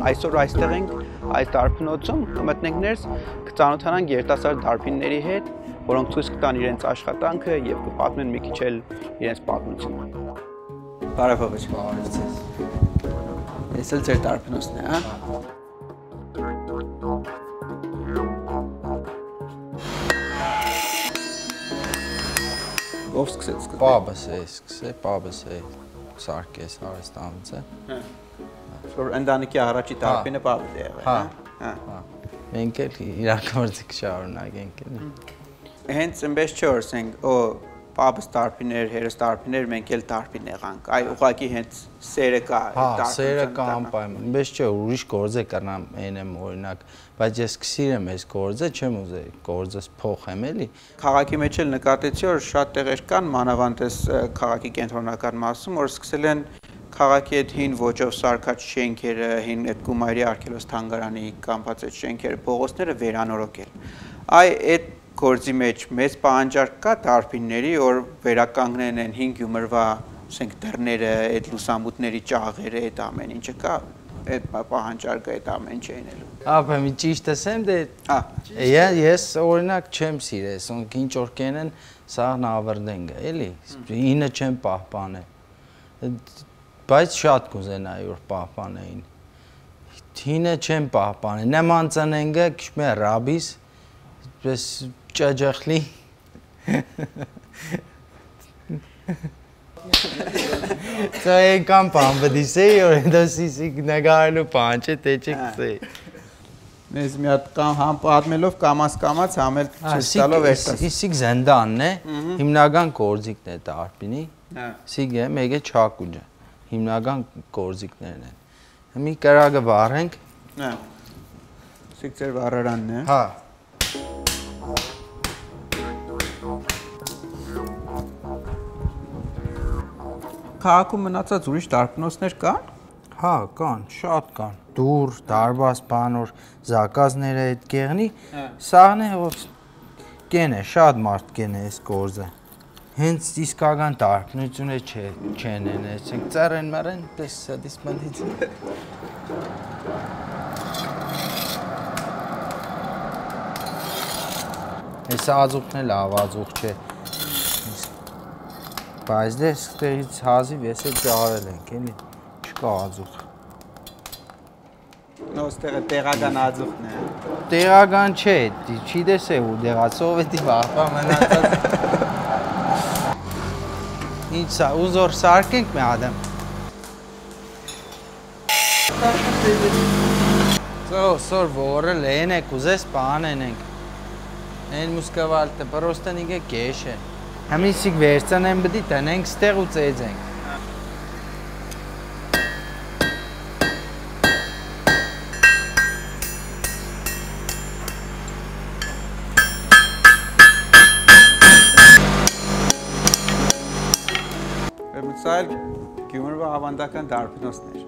Այսօր այստեղ ենք այս դարբնոցում կմտնենք ներս կծանոթանանք երիտասարդ դարբինների հետ, որոնք ցույց կտան իրենց աշխատանքը եւ կպատմեն մի քիչ էլ իրենց պատմությունը։ Բարև ողջ։ Բարև ձեզ։ Ես էլ ձեր դարբնոցն է, հա։ Ով սկսեց։ Պապս է սկսել, պապս է սարքես արհեստանոցը։ Որ ընտանիքի առաջի դարբինը պապն է եղել, հա։ Մենք էլ իրար գործիք շարունակենք էլի։ Հենց այնպես չէ որ ասենք, օ պապս դարբիներ, հերս դարբիներ, մենք էլ դարբին եղանք։ Այ ուղղակի հենց սերը կա դարբին։ Հա, սերը կա անպայման։ Այնպես չէ, ուրիշ գործ կրնամ այնեմ օրինակ, բայց ես կսիրեմ այս գործը, չեմ ուզեի գործս փոխեմ էլի։ Քաղաքի մեջ էլ նկատեցի որ շատ տեղեր կան, մանավանդ այս քաղաքի կենտրոնական մասում, որ սկսել են քաղաքի այդ հին ոճով սարքած շենքերը, հին այդ Գումարի արգելոց թանգարանի կամված այդ շենքերը, փողոցները վերանորոգել։ Այ այդ գործի մեջ մեծ պահանջարկ կա դարբինների, որ վերականգնեն են հին Գյումրվա, ասենք դռները, այդ լուսամուտների ճաղերը, այդ ամեն ինչը կա, այդ պահանջարկը այդ ամեն ինչ այնելու։ Ապա մի ճիշտ ասեմ, դե ես օրինակ չեմ սիրես,ոնք ինչ որ կենեն, սաղն ավրդեն գա, էլի, ինը չեմ պահպանել։ Բայց շատ կուզենայի որ պահպանեին։ Հինը չեմ պահպանել, նման ծնենգը քիչ ռաբիս, պես ճաջախլի։ Դա եկան պամբդիսեի, որ դասիսիկ նգարելու պանչը տեչեք սեի։ Մեզ մի հատ համ պատմելով կամաց համ էլ ցույց տալով էստաս։ Իսիկ զնդանն է, հիմնական գործիքն է դարբինի։ Սիկ է մեկ է չակուջը։ Հիմնական գործիքներն են։ Մի կրակը վառենք։ Հա։ Սիկ ձեր վառարանն է։ Հա։ Քաղաքում մնացած ուրիշ դարբնոցներ կան։ Հա, կան, շատ կան։ Դուր, դարբաս, բանոր, զակազները այդ գեղնի, սաղն է որ կեն է, շատ մարդ կեն է այս գործը։ Հենց իսկական դարբնությունը չեն են, այսինք ծառեն մռեն, պես դիսմանդից։ Այս ածուխն էլ ավազուխ չէ։ Բայց դե ստեղից հազիվ ես էլ ճարել ենք, էլի, չկա ածուխ։ Նոստեղը տեղական ածուխն է։ Տեղական չէ, չի դես է ու դեղա սովետի վաղվա մնացած։ Ինչ սա, ուզոր սարկենք մի ադեմ։ Սոր որը լեն եք, ուզես պանեն ենք։ Են մուսկավալտը, պրոստը նիգե կեշ է։ Համիսիկ վերցան են բդի տնենք ստեղ ու ծեծենք։ Սա էլ Գյումրվա ավանդական դարբնոցն էր։